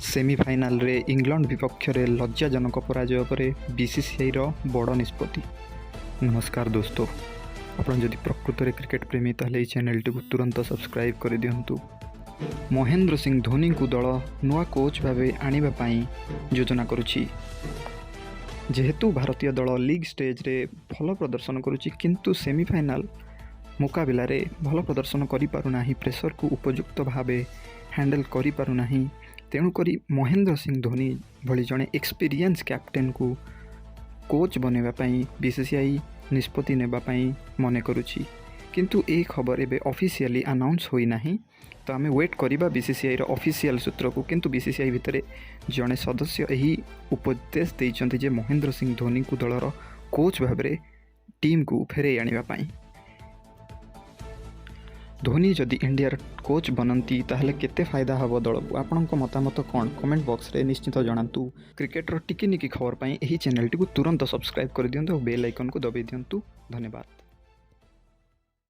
Semi-final रे England विपक्ष रे लज्जाजनक पराजय पर बीसीसीआई रो बड़ निष्पत्ति। नमस्कार दोस्तों, आपन जदि प्रकृत में क्रिकेट प्रेमी ताले चैनल टी तुरंत सब्सक्राइब कर दिंतु। महेंद्र सिंह धोनी को दल नुआ कोच भावे आनिबा पाई योजना करुछि। जेहेतु भारतीय दल लीग स्टेज रे भल प्रदर्शन करुछि, किंतु सेमिफाइनाल मुकाबला रे भल प्रदर्शन करि पारु नाही, प्रेशर को उपयुक्त भावे हैंडल करि पारु नाही। तेणुकरी महेंद्र सिंह धोनी भली जड़े एक्सपीरियंस कैप्टेन को कोच बनवाई बीसीसीआई निष्पत्ति नेबाई मन करुछि। किंतु ए खबर एबे ऑफिशियली अनाउंस होई नाही, तो आमे वेट करिबा बीसीसीआई रो ऑफिशियल सूत्र को। किंतु बीसीसीआई भितरे जड़े सदस्य यही उपदेश देइचंती जे महेंद्र सिंह धोनी को दलर कोच भाबरे टीम को फेरे आनिबा पाई। धोनी जदि इंडियार कोच बनती ताहले केते फायदा हबो दल को। आपनक मतामत कौन कमेंट बॉक्स रे निश्चित जणातु। क्रिकेटर टिकी निकी खबर पाई एही चैनल टी को तुरंत सब्सक्राइब कर दियंतु और बेल आइकन को दबाई दियंतु। धन्यवाद।